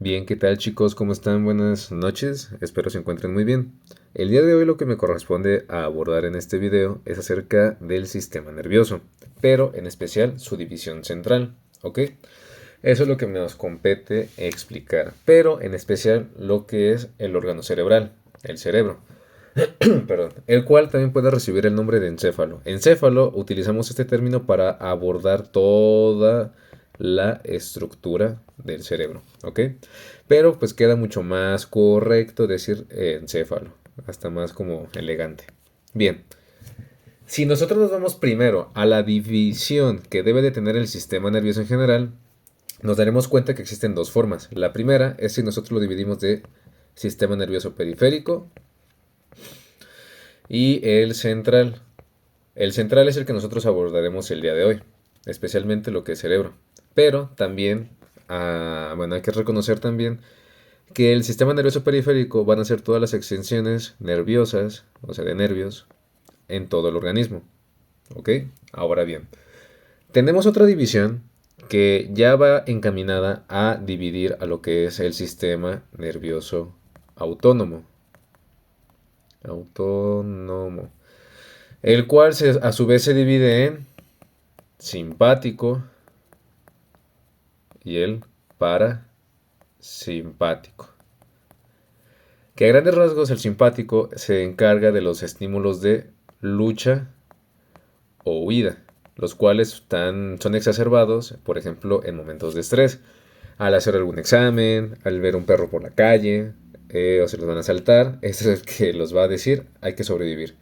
Bien, ¿qué tal chicos? ¿Cómo están? Buenas noches, espero se encuentren muy bien. El día de hoy lo que me corresponde a abordar en este video es acerca del sistema nervioso, pero en especial su división central, ¿ok? Eso es lo que nos compete explicar, pero en especial lo que es el órgano cerebral, el cerebro, perdón, el cual también puede recibir el nombre de encéfalo. Encéfalo utilizamos este término para abordar toda la estructura del cerebro, ¿ok? Pero pues queda mucho más correcto decir encéfalo, hasta más como elegante. Bien, si nosotros nos vamos primero a la división que debe de tener el sistema nervioso en general, nos daremos cuenta que existen dos formas. La primera es si nosotros lo dividimos de sistema nervioso periférico y el central. El central es el que nosotros abordaremos el día de hoy, especialmente lo que es cerebro. Pero también, bueno, hay que reconocer también que el sistema nervioso periférico van a ser todas las extensiones nerviosas, o sea, de nervios, en todo el organismo. ¿Ok? Ahora bien, tenemos otra división que ya va encaminada a dividir a lo que es el sistema nervioso autónomo. Autónomo. El cual a su vez se divide en simpático y el parasimpático. Que a grandes rasgos el simpático se encarga de los estímulos de lucha o huida, los cuales son exacerbados, por ejemplo, en momentos de estrés, al hacer algún examen, al ver un perro por la calle, o se los van a saltar, este es el que los va a decir, hay que sobrevivir.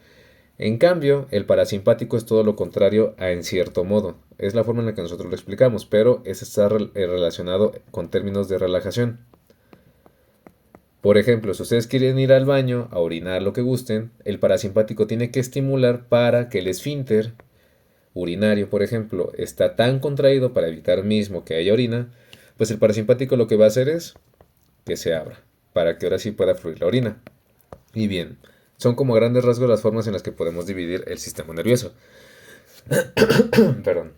En cambio, el parasimpático es todo lo contrario a en cierto modo. Es la forma en la que nosotros lo explicamos, pero es está relacionado con términos de relajación. Por ejemplo, si ustedes quieren ir al baño a orinar lo que gusten, el parasimpático tiene que estimular para que el esfínter urinario, por ejemplo, está tan contraído para evitar mismo que haya orina, pues el parasimpático lo que va a hacer es que se abra, para que ahora sí pueda fluir la orina. Y bien, son como a grandes rasgos las formas en las que podemos dividir el sistema nervioso. Perdón.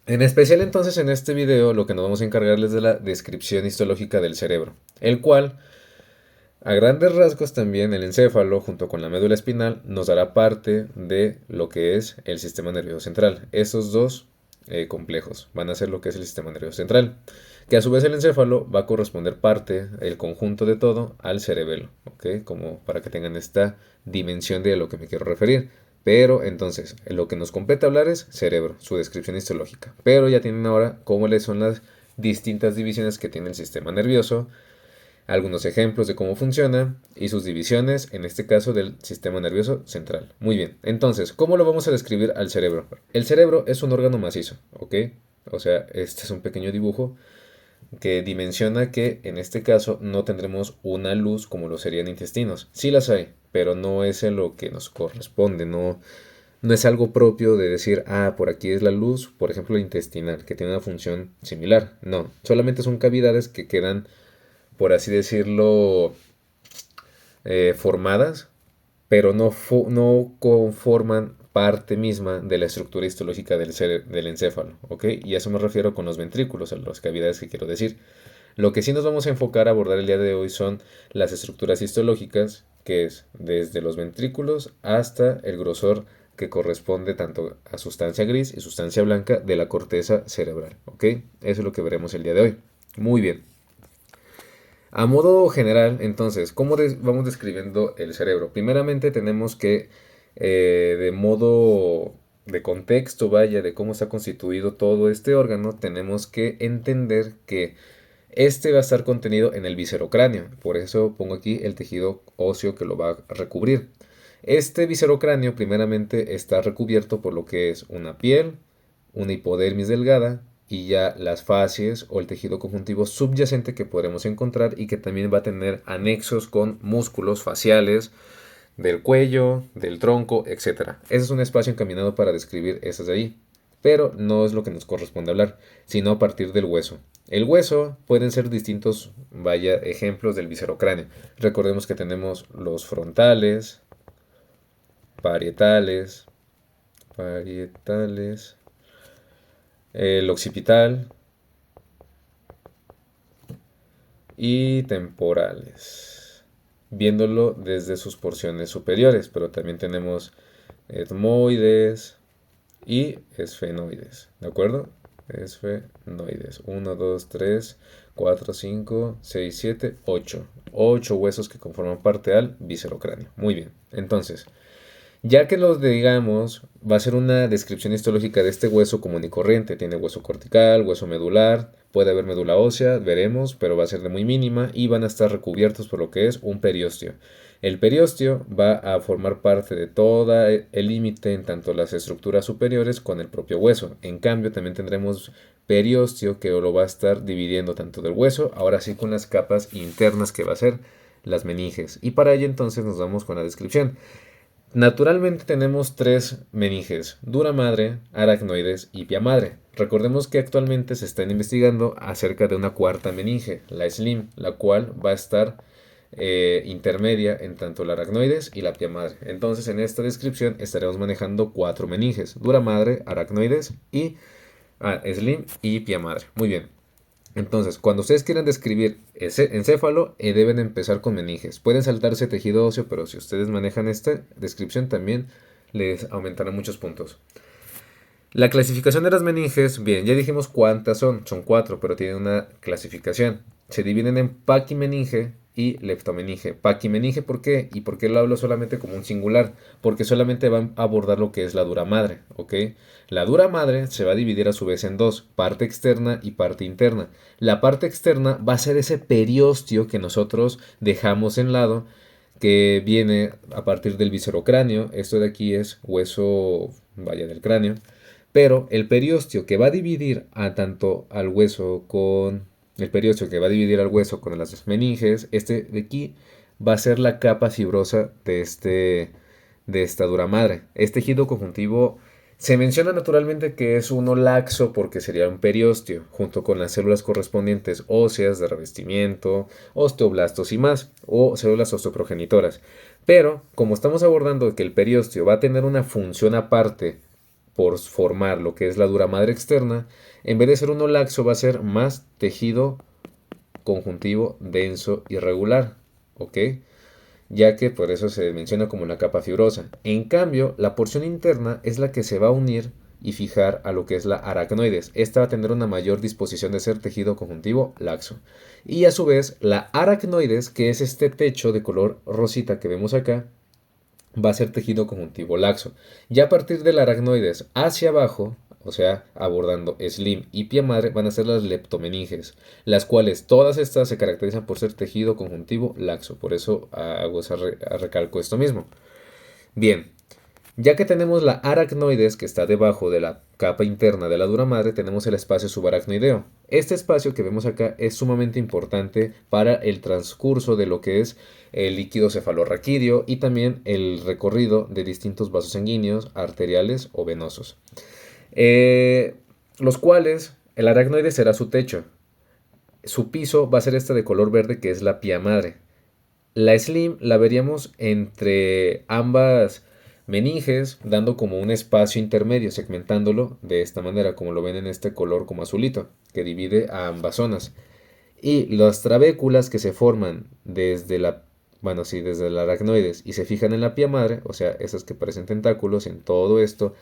En especial entonces en este video lo que nos vamos a encargar es de la descripción histológica del cerebro, el cual a grandes rasgos también el encéfalo junto con la médula espinal nos dará parte de lo que es el sistema nervioso central. Estos dos complejos van a ser lo que es el sistema nervioso central, que a su vez el encéfalo va a corresponder parte, el conjunto de todo, al cerebelo, ¿ok? Como para que tengan esta dimensión de lo que me quiero referir. Pero entonces, lo que nos compete hablar es cerebro, su descripción histológica. Pero ya tienen ahora cómo les son las distintas divisiones que tiene el sistema nervioso, algunos ejemplos de cómo funciona y sus divisiones, en este caso del sistema nervioso central. Muy bien, entonces, ¿cómo lo vamos a describir al cerebro? El cerebro es un órgano macizo, ¿ok? O sea, este es un pequeño dibujo que dimensiona que en este caso no tendremos una luz como lo serían intestinos. Sí las hay, pero no es en lo que nos corresponde, no es algo propio de decir, por aquí es la luz, por ejemplo, intestinal, que tiene una función similar. No, solamente son cavidades que quedan, por así decirlo, formadas, pero no conforman parte misma de la estructura histológica del encéfalo, ¿ok? Y a eso me refiero con los ventrículos, a las cavidades que quiero decir. Lo que sí nos vamos a enfocar a abordar el día de hoy son las estructuras histológicas, que es desde los ventrículos hasta el grosor que corresponde tanto a sustancia gris y sustancia blanca de la corteza cerebral, ¿ok? Eso es lo que veremos el día de hoy. Muy bien. A modo general, entonces, ¿cómo vamos describiendo el cerebro? Primeramente tenemos que, de modo de contexto, vaya, de cómo está constituido todo este órgano, tenemos que entender que este va a estar contenido en el viscerocráneo. Por eso pongo aquí el tejido óseo que lo va a recubrir. Este viscerocráneo primeramente está recubierto por lo que es una piel, una hipodermis delgada y ya las fascies o el tejido conjuntivo subyacente que podremos encontrar y que también va a tener anexos con músculos faciales del cuello, del tronco, etcétera. Ese es un espacio encaminado para describir esas de ahí, pero no es lo que nos corresponde hablar, sino a partir del hueso. El hueso pueden ser distintos, vaya, ejemplos del viscerocráneo. Recordemos que tenemos los frontales, parietales, parietales, el occipital, y temporales, viéndolo desde sus porciones superiores, pero también tenemos etmoides y esfenoides, ¿de acuerdo? Esfenoides, 1, 2, 3, 4, 5, 6, 7, 8. 8 huesos que conforman parte al viscerocráneo. Muy bien, entonces, ya que los digamos, va a ser una descripción histológica de este hueso común y corriente. Tiene hueso cortical, hueso medular, puede haber médula ósea, veremos, pero va a ser de muy mínima y van a estar recubiertos por lo que es un periósteo. El periósteo va a formar parte de todo el límite en tanto las estructuras superiores con el propio hueso. En cambio, también tendremos periósteo que lo va a estar dividiendo tanto del hueso, ahora sí con las capas internas que va a ser las meninges. Y para ello entonces nos vamos con la descripción. Naturalmente tenemos tres meninges, dura madre, aracnoides y pia madre. Recordemos que actualmente se están investigando acerca de una cuarta meninge, la slim, la cual va a estar intermedia en tanto la aracnoides y la pia madre. Entonces en esta descripción estaremos manejando cuatro meninges, dura madre, aracnoides y slim y pia madre. Muy bien. Entonces, cuando ustedes quieran describir ese encéfalo, deben empezar con meninges. Pueden saltarse tejido óseo, pero si ustedes manejan esta descripción también les aumentará muchos puntos. La clasificación de las meninges, bien, ya dijimos cuántas son cuatro, pero tienen una clasificación. Se dividen en paquimeninge y leptomeninge. Paquimeninge, ¿por qué? ¿Y por qué lo hablo solamente como un singular? Porque solamente van a abordar lo que es la dura madre, ¿ok? La dura madre se va a dividir a su vez en dos, parte externa y parte interna. La parte externa va a ser ese periósteo que nosotros dejamos en lado, que viene a partir del viscerocráneo. Esto de aquí es hueso, vaya, del cráneo. Pero el periósteo que va a dividir a tanto al hueso con el periósteo que va a dividir al hueso con las meninges, este de aquí va a ser la capa fibrosa de esta dura madre. Este tejido conjuntivo se menciona naturalmente que es uno laxo porque sería un periósteo, junto con las células correspondientes óseas de revestimiento, osteoblastos y más, o células osteoprogenitoras. Pero, como estamos abordando que el periósteo va a tener una función aparte por formar lo que es la dura madre externa, en vez de ser uno laxo va a ser más tejido conjuntivo denso y regular, ¿ok? Ya que por eso se menciona como la capa fibrosa. En cambio, la porción interna es la que se va a unir y fijar a lo que es la aracnoides. Esta va a tener una mayor disposición de ser tejido conjuntivo laxo. Y a su vez, la aracnoides, que es este techo de color rosita que vemos acá, va a ser tejido conjuntivo laxo. Ya a partir del aracnoides hacia abajo, o sea, abordando slim y pie madre, van a ser las leptomeninges, las cuales todas estas se caracterizan por ser tejido conjuntivo laxo. Por eso recalco esto mismo. Bien, ya que tenemos la aracnoides que está debajo de la capa interna de la dura madre, tenemos el espacio subaracnoideo. Este espacio que vemos acá es sumamente importante para el transcurso de lo que es el líquido cefalorraquídeo y también el recorrido de distintos vasos sanguíneos, arteriales o venosos. Los cuales el aracnoide será su techo. Su piso va a ser esta de color verde que es la pía madre. La slim la veríamos entre ambas meninges, dando como un espacio intermedio, segmentándolo de esta manera, como lo ven en este color como azulito, que divide a ambas zonas. Y las trabéculas que se forman desde desde el aracnoides y se fijan en la pía madre, o sea, esas que parecen tentáculos en todo esto,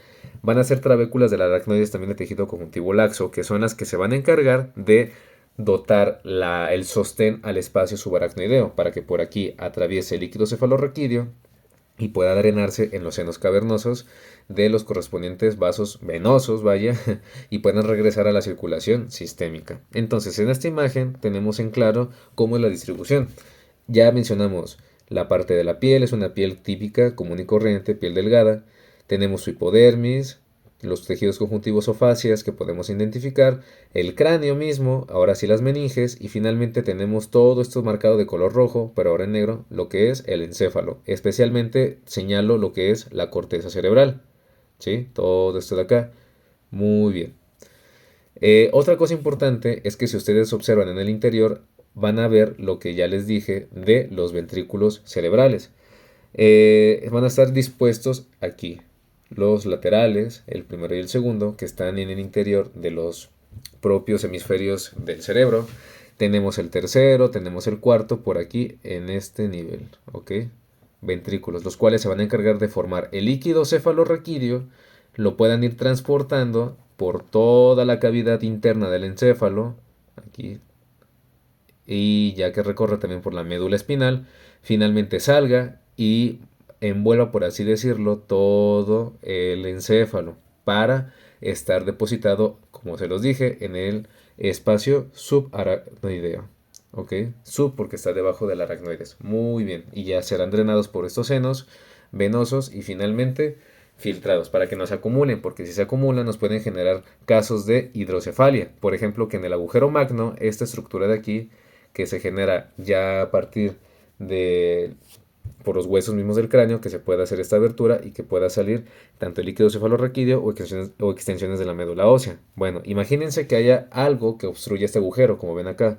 van a ser trabéculas del aracnoides también de tejido conjuntivo laxo, que son las que se van a encargar de dotar el sostén al espacio subaracnoideo para que por aquí atraviese el líquido cefalorraquídeo y pueda drenarse en los senos cavernosos de los correspondientes vasos venosos, vaya, y puedan regresar a la circulación sistémica. Entonces, en esta imagen tenemos en claro cómo es la distribución. Ya mencionamos la parte de la piel, es una piel típica, común y corriente, piel delgada. Tenemos su hipodermis, los tejidos conjuntivos o fascias que podemos identificar, el cráneo mismo, ahora sí las meninges, y finalmente tenemos todo esto marcado de color rojo, pero ahora en negro, lo que es el encéfalo. Especialmente señalo lo que es la corteza cerebral. ¿Sí? Todo esto de acá. Muy bien. Otra cosa importante es que si ustedes observan en el interior, van a ver lo que ya les dije de los ventrículos cerebrales. Van a estar dispuestos aquí. Los laterales, el primero y el segundo, que están en el interior de los propios hemisferios del cerebro. Tenemos el tercero, tenemos el cuarto por aquí en este nivel, ¿ok? Ventrículos, los cuales se van a encargar de formar el líquido cefalorraquídeo, lo puedan ir transportando por toda la cavidad interna del encéfalo, aquí, y ya que recorre también por la médula espinal, finalmente salga y envuelva, por así decirlo, todo el encéfalo para estar depositado, como se los dije, en el espacio subaracnoideo. ¿Ok? Sub porque está debajo del aracnoides. Muy bien. Y ya serán drenados por estos senos venosos y finalmente filtrados para que no se acumulen, porque si se acumulan nos pueden generar casos de hidrocefalia. Por ejemplo, que en el agujero magno, esta estructura de aquí, que se genera ya a partir de por los huesos mismos del cráneo, que se pueda hacer esta abertura y que pueda salir tanto el líquido cefalorraquídeo o extensiones de la médula ósea. Bueno, imagínense que haya algo que obstruya este agujero, como ven acá.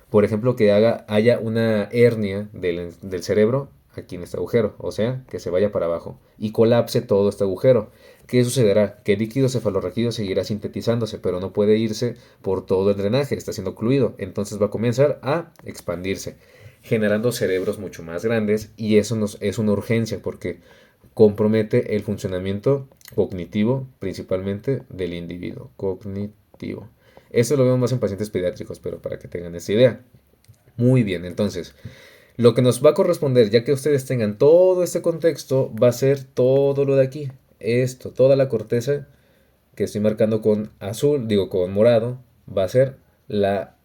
Por ejemplo, que haya una hernia del cerebro aquí en este agujero, o sea, que se vaya para abajo y colapse todo este agujero. ¿Qué sucederá? Que el líquido cefalorraquídeo seguirá sintetizándose, pero no puede irse por todo el drenaje, está siendo ocluido, entonces va a comenzar a expandirse, generando cerebros mucho más grandes y eso es una urgencia porque compromete el funcionamiento cognitivo principalmente del individuo. Cognitivo. Eso lo vemos más en pacientes pediátricos, pero para que tengan esta idea. Muy bien, entonces, lo que nos va a corresponder, ya que ustedes tengan todo este contexto, va a ser todo lo de aquí. Esto, toda la corteza que estoy marcando con azul, digo con morado, va a ser la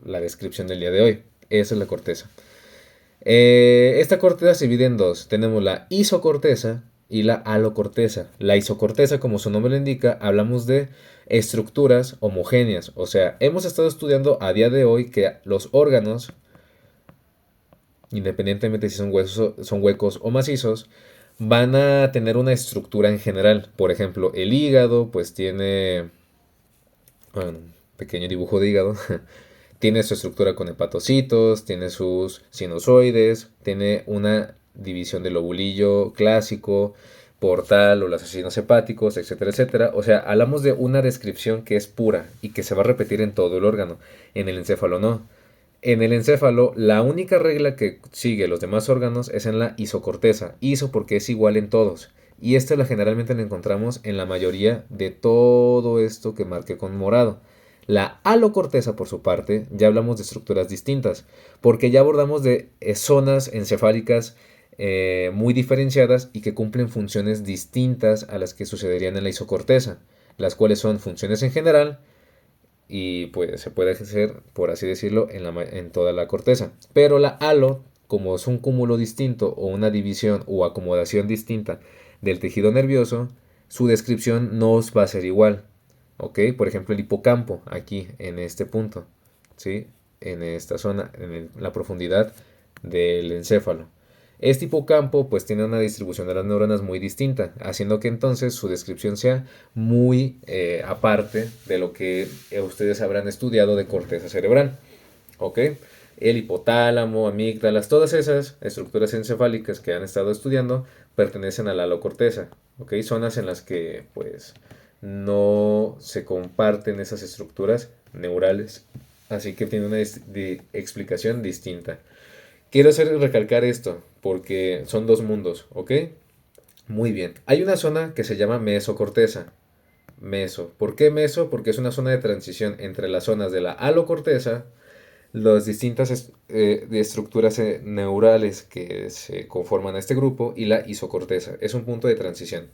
descripción del día de hoy. Esa es la corteza. Esta corteza se divide en dos. Tenemos la isocorteza y la alocorteza. La isocorteza, como su nombre lo indica, hablamos de estructuras homogéneas. O sea, hemos estado estudiando a día de hoy que los órganos, independientemente si son huecos o macizos, van a tener una estructura en general. Por ejemplo, el hígado, pues tiene, bueno, un pequeño dibujo de hígado. Tiene su estructura con hepatocitos, tiene sus sinusoides, tiene una división del lobulillo clásico, portal o los asesinos hepáticos, etcétera, etcétera. O sea, hablamos de una descripción que es pura y que se va a repetir en todo el órgano. En el encéfalo no. En el encéfalo, la única regla que sigue los demás órganos es en la isocorteza. Iso porque es igual en todos. Y esta generalmente la encontramos en la mayoría de todo esto que marqué con morado. La alocorteza, por su parte, ya hablamos de estructuras distintas, porque ya abordamos de zonas encefálicas muy diferenciadas y que cumplen funciones distintas a las que sucederían en la isocorteza, las cuales son funciones en general y pues se puede hacer, por así decirlo, en toda la corteza. Pero la halo, como es un cúmulo distinto o una división o acomodación distinta del tejido nervioso, su descripción no os va a ser igual. ¿Ok? Por ejemplo, el hipocampo, aquí en este punto, ¿sí? En esta zona, la profundidad del encéfalo. Este hipocampo pues tiene una distribución de las neuronas muy distinta, haciendo que entonces su descripción sea muy aparte de lo que ustedes habrán estudiado de corteza cerebral. ¿Ok? El hipotálamo, amígdalas, todas esas estructuras encefálicas que han estado estudiando pertenecen a la alocorteza. ¿Ok? Zonas en las que pues no se comparten esas estructuras neurales, así que tiene una explicación distinta. Quiero hacer recalcar esto porque son dos mundos, ¿ok? Muy bien. Hay una zona que se llama mesocorteza. Meso. ¿Por qué meso? Porque es una zona de transición entre las zonas de la alocorteza, las distintas estructuras neurales que se conforman a este grupo y la isocorteza. Es un punto de transición.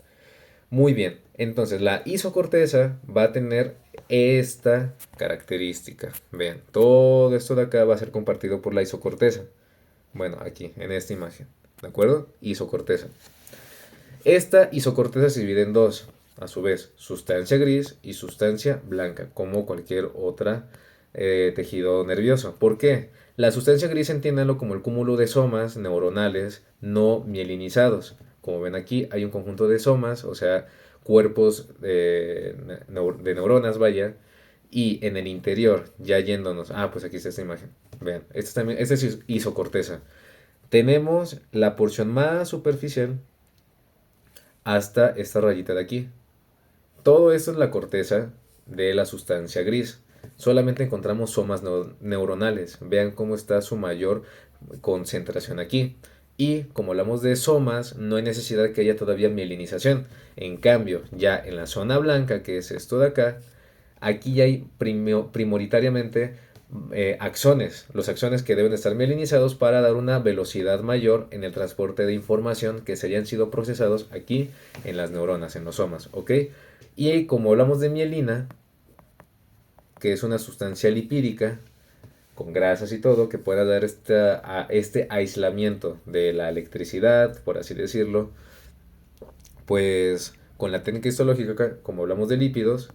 Muy bien. Entonces la isocorteza va a tener esta característica. Vean, todo esto de acá va a ser compartido por la isocorteza. Bueno, aquí, en esta imagen. ¿De acuerdo? Isocorteza. Esta isocorteza se divide en dos, a su vez, sustancia gris y sustancia blanca, como cualquier otra tejido nervioso. ¿Por qué? La sustancia gris entiéndanlo como el cúmulo de somas neuronales no mielinizados. Como ven aquí, hay un conjunto de somas, o sea, cuerpos de neuronas, vaya, y en el interior, ya yéndonos, pues aquí está esta imagen. Vean, esta es isocorteza. Tenemos la porción más superficial hasta esta rayita de aquí. Todo esto es la corteza de la sustancia gris. solamente encontramos somas neuronales. Vean cómo está su mayor concentración aquí. Y como hablamos de somas, no hay necesidad de que haya todavía mielinización. En cambio, ya en la zona blanca, que es esto de acá, aquí ya hay prioritariamente axones, los axones que deben estar mielinizados para dar una velocidad mayor en el transporte de información que se hayan sido procesados aquí en las neuronas, en los somas, ¿ok? Y como hablamos de mielina, que es una sustancia lipídica con grasas y todo, que pueda dar este aislamiento de la electricidad, por así decirlo, pues con la técnica histológica, como hablamos de lípidos,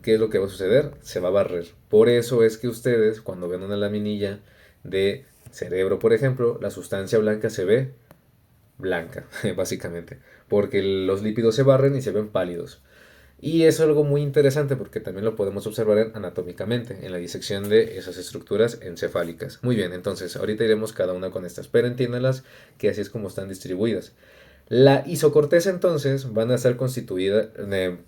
¿qué es lo que va a suceder? Se va a barrer. Por eso es que ustedes, cuando ven una laminilla de cerebro, por ejemplo, la sustancia blanca se ve blanca, básicamente, porque los lípidos se barren y se ven pálidos. Y es algo muy interesante porque también lo podemos observar anatómicamente en la disección de esas estructuras encefálicas. Muy bien, entonces ahorita iremos cada una con estas, pero entiéndalas que así es como están distribuidas. La isocorteza entonces van a estar constituida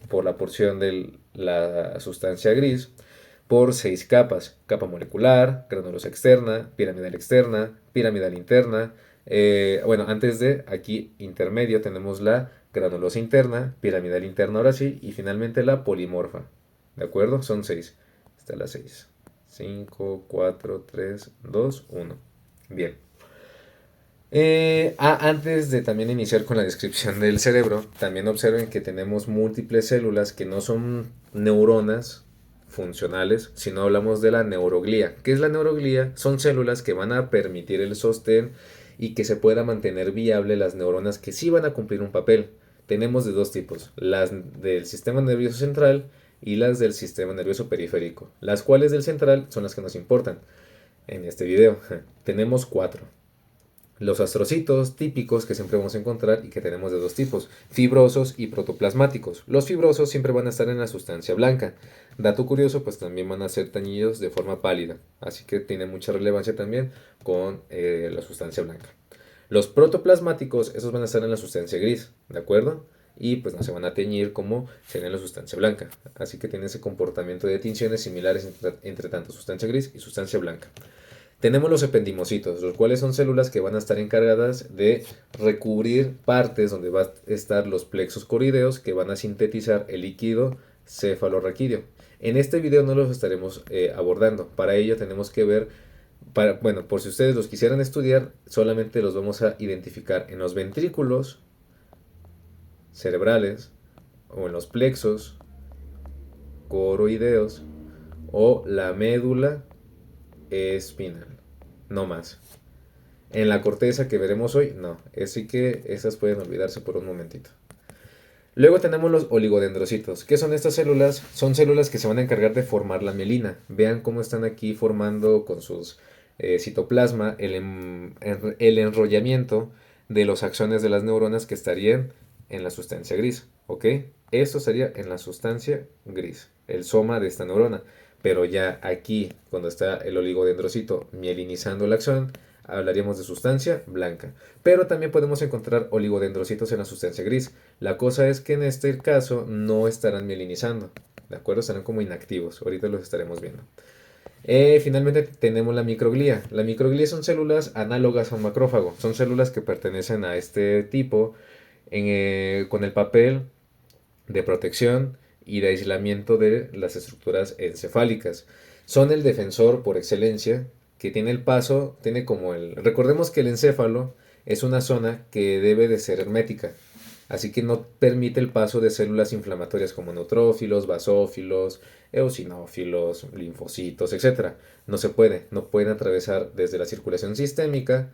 por la porción de la sustancia gris por 6 capas. Capa molecular, granulosa externa, piramidal interna. Bueno, antes de aquí intermedio tenemos la granulosa interna, piramidal interna ahora sí, y finalmente la polimorfa. ¿De acuerdo? Son 6. Está la 6. 5, 4, 3, 2, 1. Bien. Antes de también iniciar con la descripción del cerebro, también observen que tenemos múltiples células que no son neuronas funcionales, sino hablamos de la neuroglía. ¿Qué es la neuroglía? Son células que van a permitir el sostén y que se pueda mantener viable las neuronas que sí van a cumplir un papel. Tenemos de dos tipos, las del sistema nervioso central y las del sistema nervioso periférico. Las cuales del central son las que nos importan en este video. Tenemos 4. Los astrocitos típicos que siempre vamos a encontrar y que tenemos de dos tipos, fibrosos y protoplasmáticos. Los fibrosos siempre van a estar en la sustancia blanca. Dato curioso, pues también van a ser teñidos de forma pálida, así que tiene mucha relevancia también con la sustancia blanca. Los protoplasmáticos, esos van a estar en la sustancia gris, ¿de acuerdo? Y pues no se van a teñir como sería en la sustancia blanca. Así que tiene ese comportamiento de tinciones similares entre tanto sustancia gris y sustancia blanca. Tenemos los ependimocitos, los cuales son células que van a estar encargadas de recubrir partes donde van a estar los plexos corideos que van a sintetizar el líquido cefalorraquídeo. En este video no los estaremos abordando, para ello tenemos que ver, bueno, por si ustedes los quisieran estudiar, solamente los vamos a identificar en los ventrículos cerebrales o en los plexos coroideos o la médula espinal, no más. En la corteza que veremos hoy, no. Así que esas pueden olvidarse por un momentito. Luego tenemos los oligodendrocitos. ¿Qué son estas células? Son células que se van a encargar de formar la mielina. Vean cómo están aquí formando con sus citoplasma el enrollamiento de los axones de las neuronas que estarían en la sustancia gris. ¿Ok? Esto sería en la sustancia gris, el soma de esta neurona. Pero ya aquí, cuando está el oligodendrocito mielinizando el axón, hablaríamos de sustancia blanca. Pero también podemos encontrar oligodendrocitos en la sustancia gris. La cosa es que en este caso no estarán mielinizando, ¿de acuerdo? Estarán como inactivos. Ahorita los estaremos viendo. Finalmente tenemos la microglía. La microglía son células análogas a un macrófago. Son células que pertenecen a este tipo con el papel de protección y de aislamiento de las estructuras encefálicas. Son el defensor por excelencia que tiene el paso, tiene como el... Recordemos que el encéfalo es una zona que debe de ser hermética, así que no permite el paso de células inflamatorias como neutrófilos, basófilos, eosinófilos, linfocitos, etc. No se puede, no pueden atravesar desde la circulación sistémica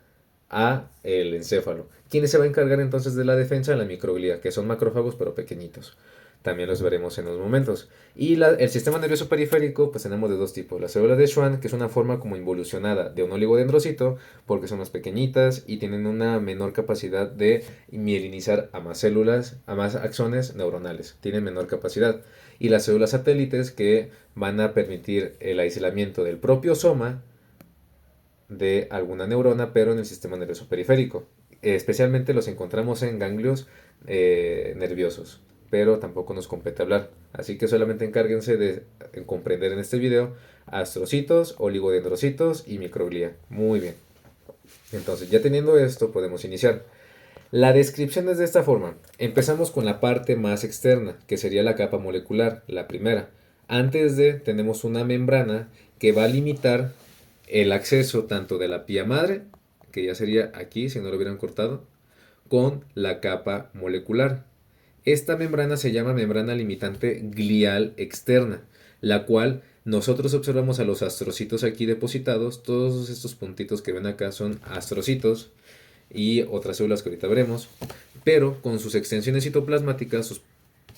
a el encéfalo. ¿Quién se va a encargar entonces de la defensa? La microglía, que son macrófagos pero pequeñitos. También los veremos en unos momentos. Y el sistema nervioso periférico, pues tenemos de dos tipos. La célula de Schwann, que es una forma como involucionada de un oligodendrocito, porque son más pequeñitas y tienen una menor capacidad de mielinizar a más células, a más axones neuronales. Tienen menor capacidad. Y las células satélites, que van a permitir el aislamiento del propio soma de alguna neurona, pero en el sistema nervioso periférico. Especialmente los encontramos en ganglios nerviosos. pero tampoco nos compete hablar. Así que solamente encárguense de comprender en este video astrocitos, oligodendrocitos y microglía. Muy bien. Entonces, ya teniendo esto, podemos iniciar. La descripción es de esta forma. Empezamos con la parte más externa, que sería la capa molecular, la primera. Antes de, tenemos una membrana que va a limitar el acceso tanto de la pía madre, que ya sería aquí si no lo hubieran cortado, con la capa molecular. Esta membrana se llama membrana limitante glial externa, la cual nosotros observamos a los astrocitos aquí depositados. Todos estos puntitos que ven acá son astrocitos y otras células que ahorita veremos, pero con sus extensiones citoplasmáticas, sus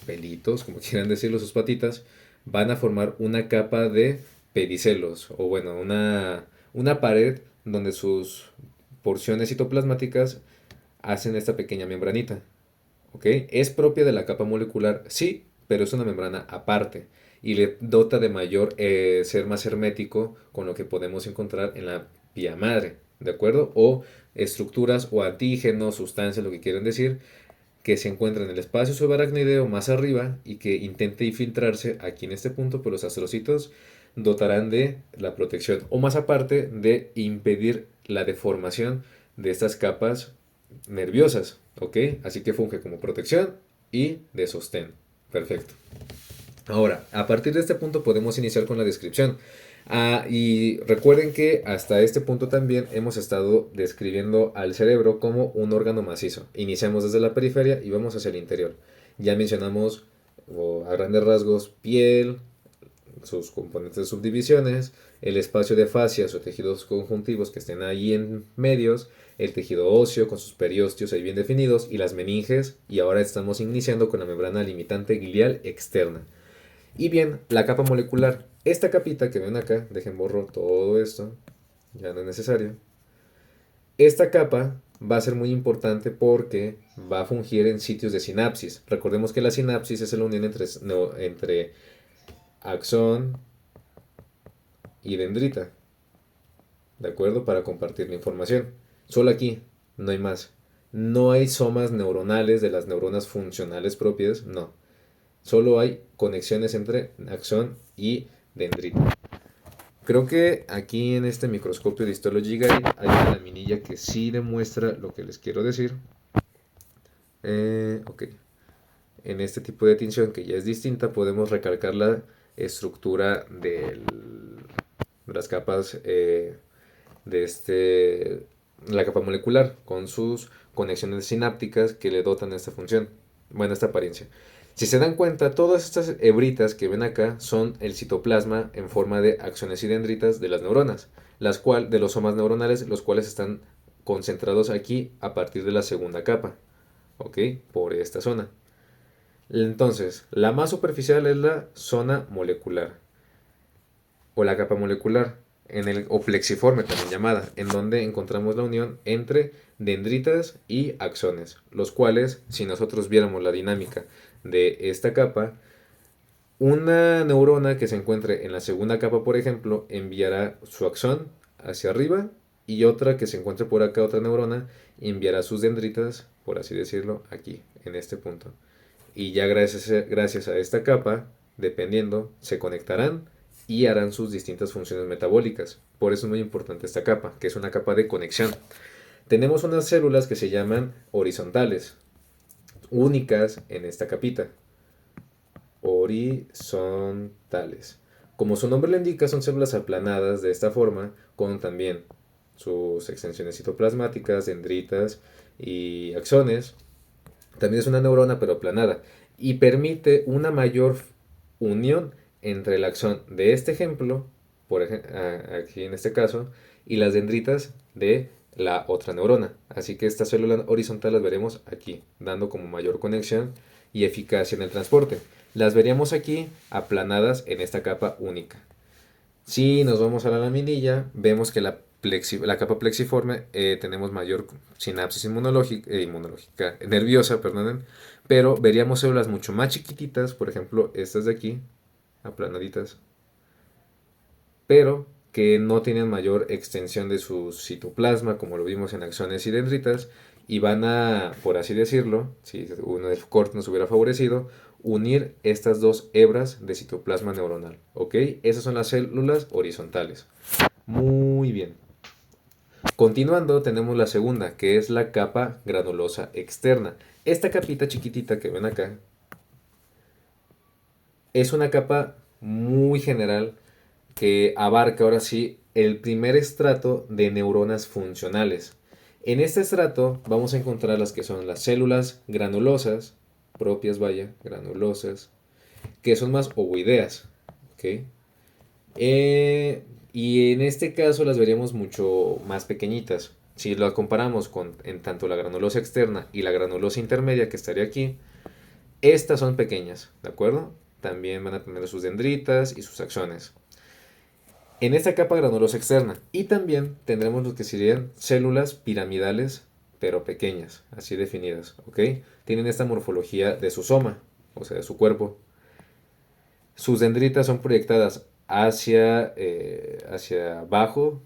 pelitos, como quieran decirlo, sus patitas, van a formar una capa de pedicelos, o bueno, una pared donde sus porciones citoplasmáticas hacen esta pequeña membranita. ¿Ok? Es propia de la capa molecular, sí, pero es una membrana aparte y le dota de mayor ser más hermético con lo que podemos encontrar en la pía madre, ¿de acuerdo? O estructuras o antígenos, sustancias, lo que quieren decir, que se encuentran en el espacio subaracnoideo más arriba y que intente infiltrarse aquí en este punto, pues los astrocitos dotarán de la protección o más aparte de impedir la deformación de estas capas nerviosas, ¿ok? Así que funge como protección y de sostén. Perfecto. Ahora, a partir de este punto podemos iniciar con la descripción. Y recuerden que hasta este punto también hemos estado describiendo al cerebro como un órgano macizo. Iniciamos desde la periferia y vamos hacia el interior. Ya mencionamos a grandes rasgos piel, sus componentes de subdivisiones, el espacio de fascias o tejidos conjuntivos que estén ahí en medios, el tejido óseo con sus periosteos ahí bien definidos y las meninges, y ahora estamos iniciando con la membrana limitante glial externa. Y bien, la capa molecular. Esta capita que ven acá, dejen borro todo esto, ya no es necesario. Esta capa va a ser muy importante porque va a fungir en sitios de sinapsis. Recordemos que la sinapsis es la unión entre axón y dendrita, ¿de acuerdo? Para compartir la información. Solo aquí, no hay más. No hay somas neuronales de las neuronas funcionales propias, no. Solo hay conexiones entre axón y dendrita. Creo que aquí en este microscopio de Histology Guide hay una laminilla que sí demuestra lo que les quiero decir. Ok. En este tipo de tinción que ya es distinta podemos recalcar la estructura de las capas la capa molecular con sus conexiones sinápticas que le dotan esta función, bueno, esta apariencia. Si se dan cuenta, todas estas hebritas que ven acá son el citoplasma en forma de axones y dendritas de las neuronas, de los somas neuronales, los cuales están concentrados aquí a partir de la segunda capa, ¿ok? Por esta zona. Entonces, la más superficial es la zona molecular o la capa molecular, o plexiforme también llamada, en donde encontramos la unión entre dendritas y axones, los cuales, si nosotros viéramos la dinámica de esta capa, una neurona que se encuentre en la segunda capa, por ejemplo, enviará su axón hacia arriba y otra que se encuentre por acá, otra neurona, enviará sus dendritas, por así decirlo, aquí, en este punto. Y ya gracias a esta capa, dependiendo, se conectarán y harán sus distintas funciones metabólicas. Por eso es muy importante esta capa, que es una capa de conexión. Tenemos unas células que se llaman horizontales, únicas en esta capita. Horizontales. Como su nombre lo indica, son células aplanadas de esta forma, con también sus extensiones citoplasmáticas, dendritas y axones. También es una neurona pero aplanada y permite una mayor unión entre el axón de este ejemplo, aquí en este caso, y las dendritas de la otra neurona. Así que estas células horizontales las veremos aquí, dando como mayor conexión y eficacia en el transporte. Las veríamos aquí aplanadas en esta capa única. Si nos vamos a la laminilla, vemos que la capa plexiforme tenemos mayor sinapsis inmunológica nerviosa, perdonen, pero veríamos células mucho más chiquititas, por ejemplo, estas de aquí, aplanaditas, pero que no tienen mayor extensión de su citoplasma, como lo vimos en axones y dendritas, y van a, por así decirlo, si uno del corte nos hubiera favorecido, unir estas dos hebras de citoplasma neuronal, ¿ok? Esas son las células horizontales. Muy bien. Continuando, tenemos la segunda, que es la capa granulosa externa. Esta capita chiquitita que ven acá es una capa muy general que abarca ahora sí el primer estrato de neuronas funcionales. En este estrato vamos a encontrar las que son las células granulosas, propias, vaya, granulosas, que son más ovoideas, ¿ok? Y en este caso las veríamos mucho más pequeñitas. Si lo comparamos con en tanto la granulosa externa y la granulosa intermedia que estaría aquí, estas son pequeñas, ¿de acuerdo? También van a tener sus dendritas y sus axones en esta capa granulosa externa. Y también tendremos lo que serían células piramidales, pero pequeñas, así definidas, ¿ok? Tienen esta morfología de su soma, o sea, de su cuerpo. Sus dendritas son proyectadas hacia abajo,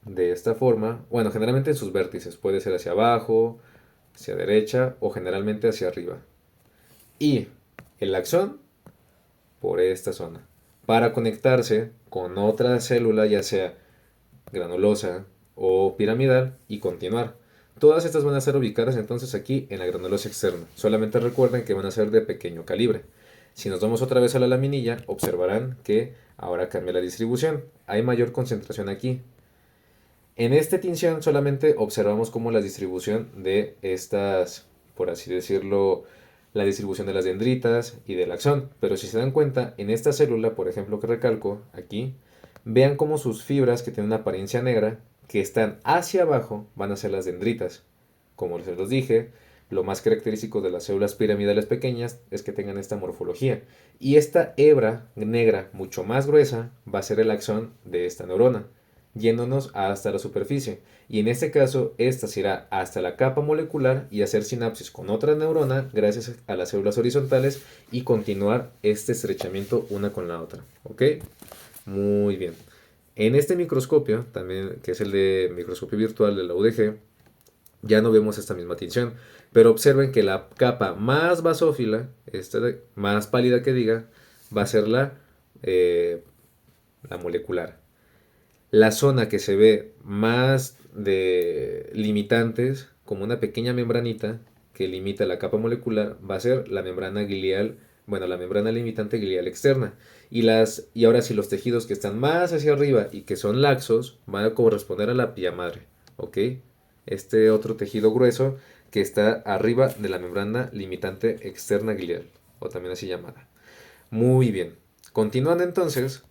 de esta forma. Bueno, generalmente en sus vértices, puede ser hacia abajo, hacia derecha o generalmente hacia arriba. Y el axón por esta zona, para conectarse con otra célula, ya sea granulosa o piramidal, y continuar. Todas estas van a ser ubicadas entonces aquí en la granulosa externa. Solamente recuerden que van a ser de pequeño calibre. Si nos vamos otra vez a la laminilla, observarán que ahora cambia la distribución. Hay mayor concentración aquí. En esta tinción solamente observamos como la distribución de estas, por así decirlo, la distribución de las dendritas y del axón. Pero si se dan cuenta, en esta célula, por ejemplo, que recalco aquí, vean cómo sus fibras que tienen una apariencia negra, que están hacia abajo, van a ser las dendritas. Como les los dije, lo más característico de las células piramidales pequeñas es que tengan esta morfología. Y esta hebra negra mucho más gruesa va a ser el axón de esta neurona, yéndonos hasta la superficie. Y en este caso, esta se irá hasta la capa molecular y hacer sinapsis con otra neurona gracias a las células horizontales y continuar este estrechamiento una con la otra. ¿Ok? Muy bien. En este microscopio, también que es el de microscopio virtual de la UDG, ya no vemos esta misma tinción. Pero observen que la capa más basófila, más pálida que diga, va a ser la molecular. La zona que se ve más de limitantes, como una pequeña membranita que limita la capa molecular, va a ser la membrana glial, bueno, la membrana limitante glial externa. Y ahora sí, los tejidos que están más hacia arriba y que son laxos van a corresponder a la pía madre, ¿ok? Este otro tejido grueso que está arriba de la membrana limitante externa glial, o también así llamada. Muy bien. Continuando entonces,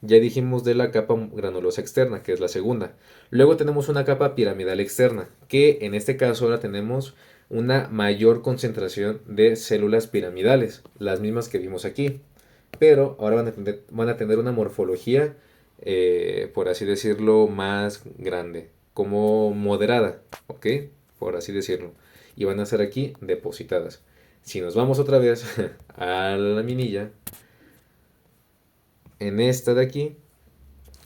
ya dijimos de la capa granulosa externa, que es la segunda. Luego tenemos una capa piramidal externa, que en este caso ahora tenemos una mayor concentración de células piramidales, las mismas que vimos aquí. Pero ahora van a tener una morfología, por así decirlo, más grande, como moderada, ¿ok? Por así decirlo. Y van a ser aquí depositadas. Si nos vamos otra vez a la minilla, en esta de aquí,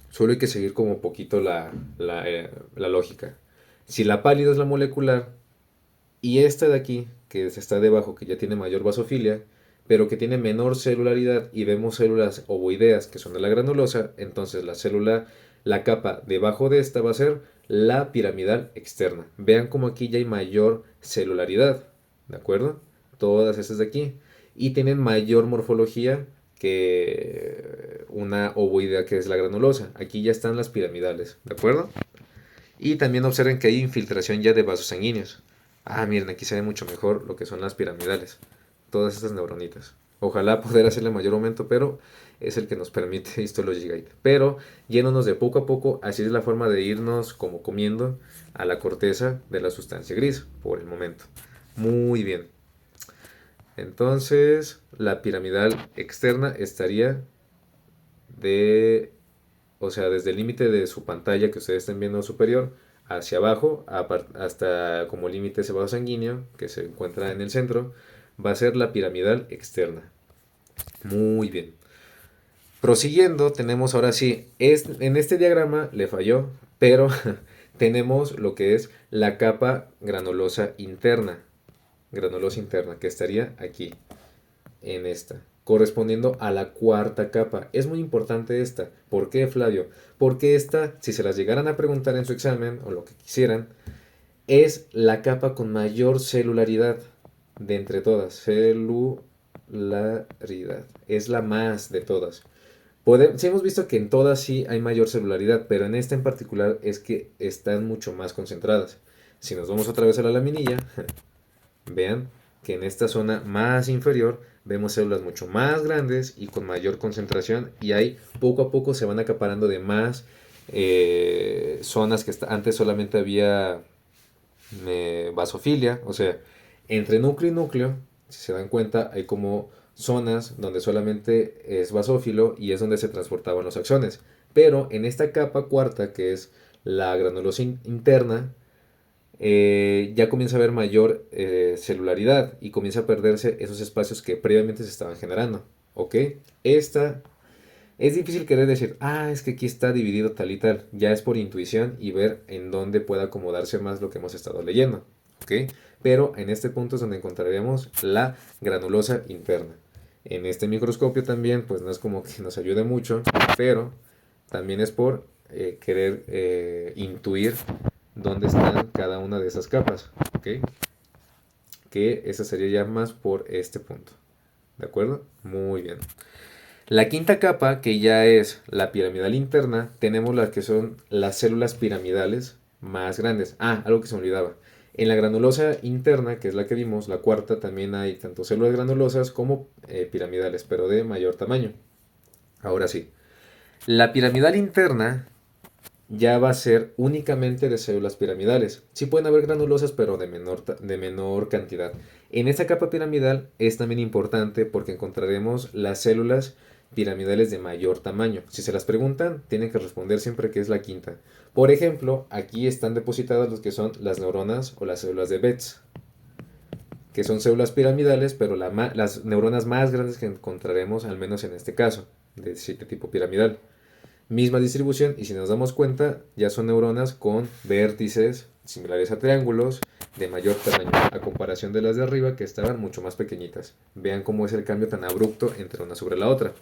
solo hay que seguir como poquito la lógica. Si la pálida es la molecular y esta de aquí, que está debajo, que ya tiene mayor basofilia, pero que tiene menor celularidad y vemos células ovoideas que son de la granulosa, entonces la capa debajo de esta va a ser la piramidal externa. Vean como aquí ya hay mayor celularidad, ¿de acuerdo? Todas estas de aquí. Y tienen mayor morfología que una ovoidea que es la granulosa. Aquí ya están las piramidales, ¿de acuerdo? Y también observen que hay infiltración ya de vasos sanguíneos. Ah, miren, aquí se ve mucho mejor lo que son las piramidales. Todas estas neuronitas. Ojalá poder hacerle mayor aumento, pero es el que nos permite Histology Guide. Pero yéndonos de poco a poco, así es la forma de irnos como comiendo a la corteza de la sustancia gris, por el momento. Muy bien. Entonces, la piramidal externa estaría de, o sea, desde el límite de su pantalla que ustedes estén viendo superior hacia abajo, hasta como límite ese vaso sanguíneo que se encuentra en el centro, va a ser la piramidal externa. Muy bien. Prosiguiendo, tenemos ahora sí, en este diagrama le falló, pero tenemos lo que es la capa granulosa interna, que estaría aquí, en esta, correspondiendo a la cuarta capa. Es muy importante esta. ¿Por qué, Flavio? Porque esta, si se las llegaran a preguntar en su examen o lo que quisieran, es la capa con mayor celularidad de entre todas. Celularidad. Es la más de todas. Sí hemos visto que en todas sí hay mayor celularidad, pero en esta en particular es que están mucho más concentradas. Si nos vamos otra vez a la laminilla, vean que en esta zona más inferior vemos células mucho más grandes y con mayor concentración, y ahí poco a poco se van acaparando de más zonas que antes solamente había basofilia, o sea, entre núcleo y núcleo, si se dan cuenta, hay como zonas donde solamente es basófilo y es donde se transportaban los axones. Pero en esta capa cuarta, que es la granulosa interna, ya comienza a haber mayor celularidad y comienza a perderse esos espacios que previamente se estaban generando. ¿Ok? Esta es difícil querer decir, es que aquí está dividido tal y tal. Ya es por intuición y ver en dónde puede acomodarse más lo que hemos estado leyendo. ¿Ok? Pero en este punto es donde encontraríamos la granulosa interna. En este microscopio también, pues no es como que nos ayude mucho, pero también es por querer intuir dónde están cada una de esas capas. ¿Ok? Que esa sería ya más por este punto. ¿De acuerdo? Muy bien. La quinta capa, que ya es la piramidal interna, tenemos las que son las células piramidales más grandes. Algo que se me olvidaba. En la granulosa interna, que es la que vimos, la cuarta, también hay tanto células granulosas como piramidales, pero de mayor tamaño. Ahora sí, la piramidal interna ya va a ser únicamente de células piramidales. Sí pueden haber granulosas, pero de menor cantidad. En esta capa piramidal es también importante porque encontraremos las células piramidales de mayor tamaño. Si se las preguntan, tienen que responder siempre que es la quinta. Por ejemplo, aquí están depositadas los que son las neuronas o las células de Betz, que son células piramidales, pero las neuronas más grandes que encontraremos, al menos en este caso, de tipo piramidal. Misma distribución, y si nos damos cuenta, ya son neuronas con vértices similares a triángulos de mayor tamaño, a comparación de las de arriba que estaban mucho más pequeñitas. Vean cómo es el cambio tan abrupto entre una sobre la otra.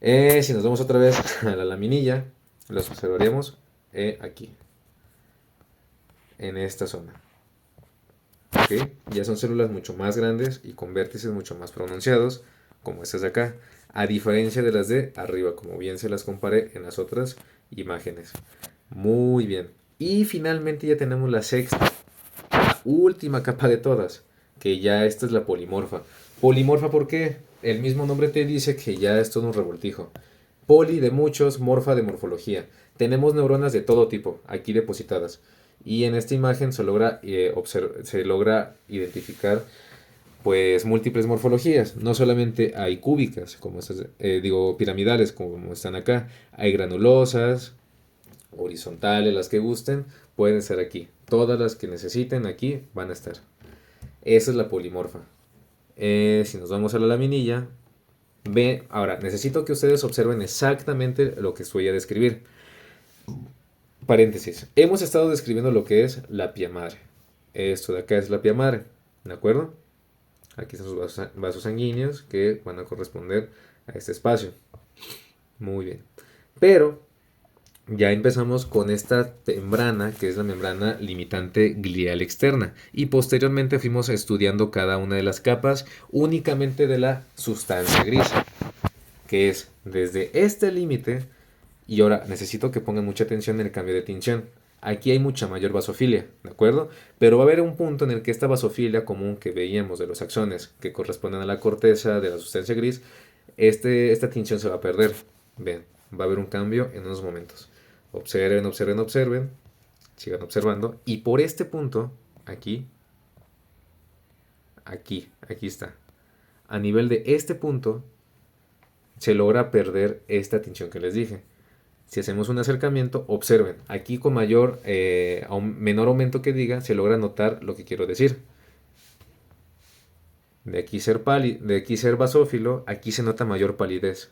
Si nos vamos otra vez a la laminilla, los observaríamos aquí, en esta zona. ¿Okay? Ya son células mucho más grandes y con vértices mucho más pronunciados, como estas de acá, a diferencia de las de arriba, como bien se las comparé en las otras imágenes. Muy bien. Y finalmente ya tenemos la sexta, la última capa de todas, que ya esta es la polimorfa. Polimorfa, ¿por qué? El mismo nombre te dice que ya es todo un revoltijo. Poli de muchos, morfa de morfología. Tenemos neuronas de todo tipo aquí depositadas. Y en esta imagen se logra identificar pues múltiples morfologías. No solamente hay cúbicas, como estas, piramidales, como están acá. Hay granulosas, horizontales, las que gusten, pueden estar aquí. Todas las que necesiten aquí van a estar. Esa es la polimorfa. Si nos vamos a la laminilla, ahora necesito que ustedes observen exactamente lo que estoy a describir. Paréntesis. Hemos estado describiendo lo que es la pía madre. Esto de acá es la pía madre. ¿De acuerdo? Aquí están sus vasos sanguíneos que van a corresponder a este espacio. Muy bien. Pero ya empezamos con esta membrana, que es la membrana limitante glial externa. Y posteriormente fuimos estudiando cada una de las capas únicamente de la sustancia gris, que es desde este límite. Y ahora necesito que pongan mucha atención en el cambio de tinción. Aquí hay mucha mayor basofilia, ¿de acuerdo? Pero va a haber un punto en el que esta basofilia común que veíamos de los axones, que corresponden a la corteza de la sustancia gris, esta tinción se va a perder. Ven, va a haber un cambio en unos momentos. Observen, observen, observen. Sigan observando. Y por este punto, aquí está. A nivel de este punto, se logra perder esta tinción que les dije. Si hacemos un acercamiento, observen, aquí con menor aumento que diga, se logra notar lo que quiero decir. De aquí ser basófilo, aquí se nota mayor palidez.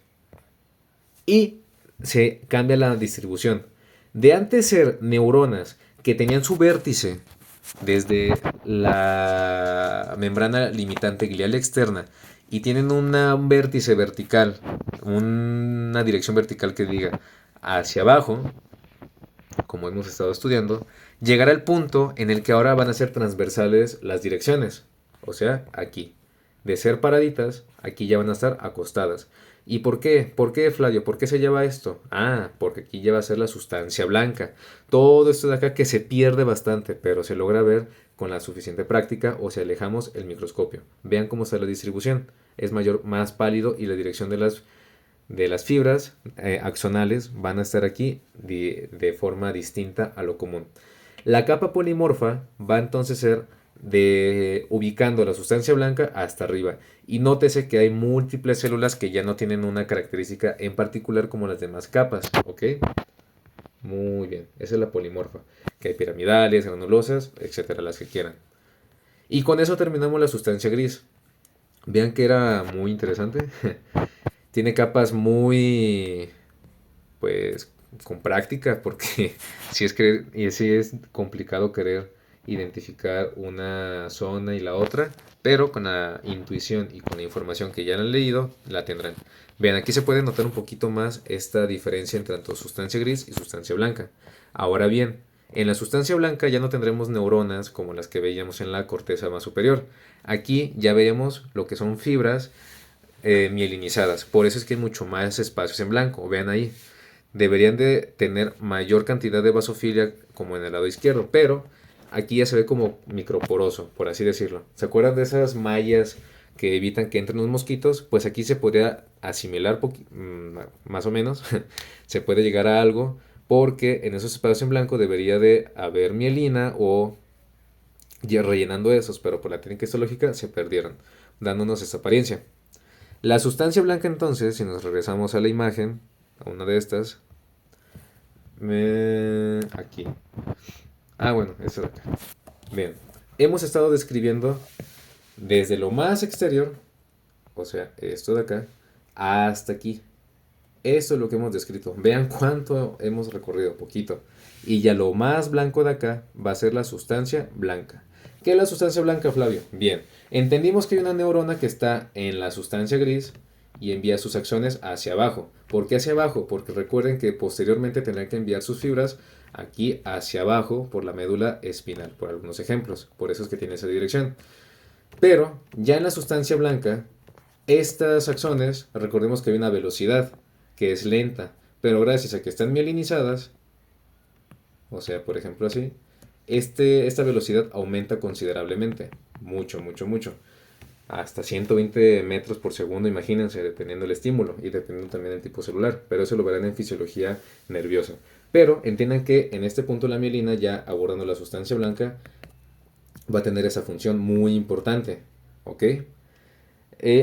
Y se cambia la distribución. De antes ser neuronas que tenían su vértice desde la membrana limitante glial externa y tienen un vértice vertical, una dirección vertical que diga hacia abajo, como hemos estado estudiando, llegará al punto en el que ahora van a ser transversales las direcciones. O sea, aquí. De ser paraditas, aquí ya van a estar acostadas. ¿Y por qué? ¿Por qué, Flavio? ¿Por qué se lleva esto? Ah, porque aquí ya va a ser la sustancia blanca. Todo esto de acá que se pierde bastante, pero se logra ver con la suficiente práctica o si alejamos el microscopio. Vean cómo está la distribución. Es mayor, más pálido y la dirección de las fibras axonales van a estar aquí de forma distinta a lo común. La capa polimorfa va entonces a ser de ubicando la sustancia blanca hasta arriba. Y nótese que hay múltiples células que ya no tienen una característica en particular como las demás capas. ¿Ok? Muy bien. Esa es la polimorfa. Que hay piramidales, granulosas, etcétera, las que quieran. Y con eso terminamos la sustancia gris. Vean que era muy interesante. Tiene capas muy, pues, con práctica, porque si es complicado querer identificar una zona y la otra, pero con la intuición y con la información que ya han leído, la tendrán. Vean, aquí se puede notar un poquito más esta diferencia entre tanto sustancia gris y sustancia blanca. Ahora bien, en la sustancia blanca ya no tendremos neuronas como las que veíamos en la corteza más superior. Aquí ya veremos lo que son fibras mielinizadas. Por eso es que hay mucho más espacios en blanco. Vean ahí. Deberían de tener mayor cantidad de basofilia como en el lado izquierdo, pero aquí ya se ve como microporoso, por así decirlo. ¿Se acuerdan de esas mallas que evitan que entren los mosquitos? Pues aquí se podría asimilar más o menos. Se puede llegar a algo porque en esos espacios en blanco debería de haber mielina o ya rellenando esos, pero por la técnica histológica se perdieron, dándonos esta apariencia. La sustancia blanca entonces, si nos regresamos a la imagen, a una de estas, aquí. Ah, bueno, esta de acá. Bien, hemos estado describiendo desde lo más exterior, o sea, esto de acá, hasta aquí. Esto es lo que hemos descrito. Vean cuánto hemos recorrido, poquito. Y ya lo más blanco de acá va a ser la sustancia blanca. ¿Qué es la sustancia blanca, Flavio? Bien, entendimos que hay una neurona que está en la sustancia gris y envía sus axones hacia abajo. ¿Por qué hacia abajo? Porque recuerden que posteriormente tendrán que enviar sus fibras aquí hacia abajo por la médula espinal, por algunos ejemplos. Por eso es que tiene esa dirección. Pero ya en la sustancia blanca, estas axones, recordemos que hay una velocidad que es lenta, pero gracias a que están mielinizadas, o sea, por ejemplo así, esta velocidad aumenta considerablemente, mucho, mucho, mucho, hasta 120 metros por segundo, imagínense, dependiendo el estímulo y dependiendo también del tipo celular, pero eso lo verán en fisiología nerviosa. Pero entiendan que en este punto la mielina, ya abordando la sustancia blanca, va a tener esa función muy importante, ¿ok?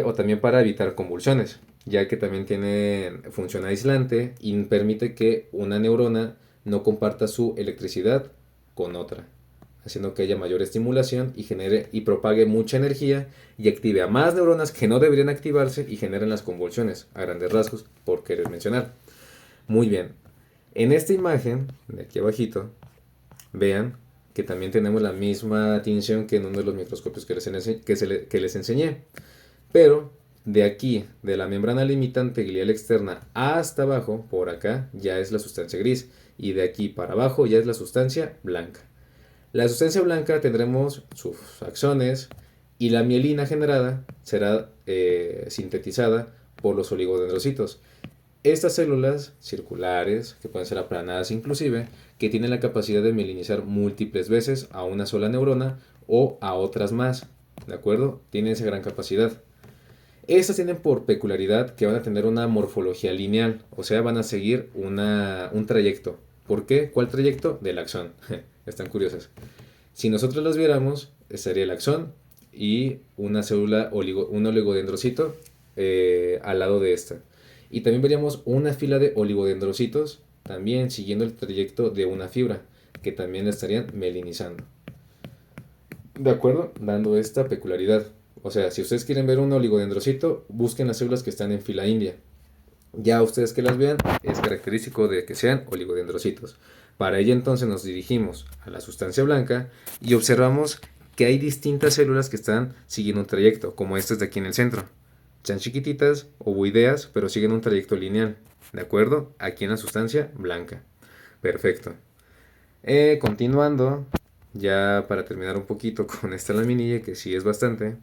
O también para evitar convulsiones, ya que también tiene función aislante y permite que una neurona no comparta su electricidad con otra, haciendo que haya mayor estimulación y genere y propague mucha energía y active a más neuronas que no deberían activarse y generen las convulsiones, a grandes rasgos, por querer mencionar. Muy bien, en esta imagen, de aquí abajito, vean que también tenemos la misma tinción que en uno de los microscopios que les enseñé. Pero de aquí, de la membrana limitante glial externa hasta abajo, por acá, ya es la sustancia gris. Y de aquí para abajo ya es la sustancia blanca. La sustancia blanca tendremos sus axones y la mielina generada será sintetizada por los oligodendrocitos. Estas células circulares, que pueden ser aplanadas inclusive, que tienen la capacidad de mielinizar múltiples veces a una sola neurona o a otras más. ¿De acuerdo? Tienen esa gran capacidad. Estas tienen por peculiaridad que van a tener una morfología lineal, o sea, van a seguir un trayecto. ¿Por qué? ¿Cuál trayecto? Del axón. Están curiosas. Si nosotros las viéramos, estaría el axón y una célula, un oligodendrocito al lado de esta. Y también veríamos una fila de oligodendrocitos, también siguiendo el trayecto de una fibra, que también estarían melinizando. ¿De acuerdo? Dando esta peculiaridad. O sea, si ustedes quieren ver un oligodendrocito, busquen las células que están en fila india. Ya ustedes que las vean, es característico de que sean oligodendrocitos. Para ello entonces nos dirigimos a la sustancia blanca y observamos que hay distintas células que están siguiendo un trayecto, como estas de aquí en el centro. Están chiquititas, ovoideas, pero siguen un trayecto lineal. ¿De acuerdo? Aquí en la sustancia blanca. Perfecto. Continuando, ya para terminar un poquito con esta laminilla, que sí es bastante,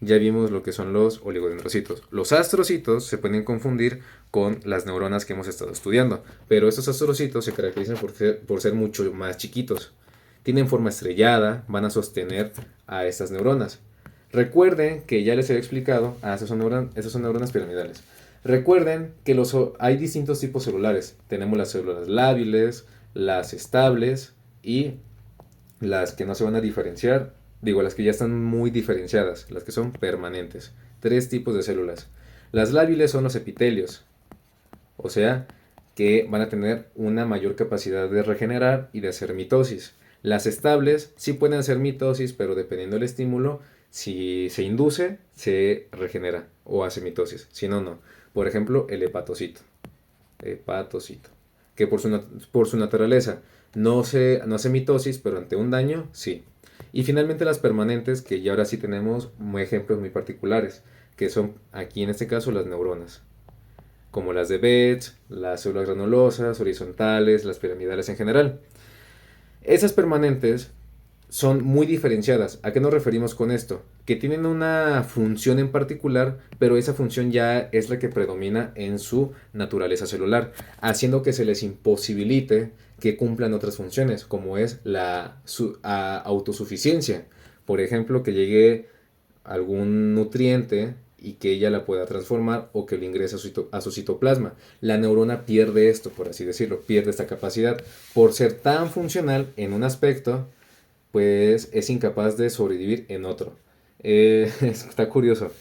ya vimos lo que son los oligodendrocitos. Los astrocitos se pueden confundir con las neuronas que hemos estado estudiando, pero estos astrocitos se caracterizan por ser mucho más chiquitos. Tienen forma estrellada, van a sostener a estas neuronas. Recuerden que ya les he explicado, esas son neuronas piramidales. Recuerden que hay distintos tipos celulares. Tenemos las células lábiles, las estables y las que no se van a diferenciar, digo, las que ya están muy diferenciadas, las que son permanentes. Tres tipos de células. Las lábiles son los epitelios, o sea, que van a tener una mayor capacidad de regenerar y de hacer mitosis. Las estables sí pueden hacer mitosis, pero dependiendo del estímulo, si se induce, se regenera o hace mitosis. Si no, no. Por ejemplo, el hepatocito, que por su naturaleza no hace mitosis, pero ante un daño sí. Y finalmente las permanentes, que ya ahora sí tenemos ejemplos muy particulares, que son aquí en este caso las neuronas, como las de Betz, las células granulosas, horizontales, las piramidales en general. Esas permanentes son muy diferenciadas. ¿A qué nos referimos con esto? Que tienen una función en particular, pero esa función ya es la que predomina en su naturaleza celular, haciendo que se les imposibilite que cumplan otras funciones, como es la autosuficiencia. Por ejemplo, que llegue algún nutriente y que ella la pueda transformar o que lo ingrese a su citoplasma. La neurona pierde esto, por así decirlo, pierde esta capacidad por ser tan funcional en un aspecto, pues es incapaz de sobrevivir en otro. Está curioso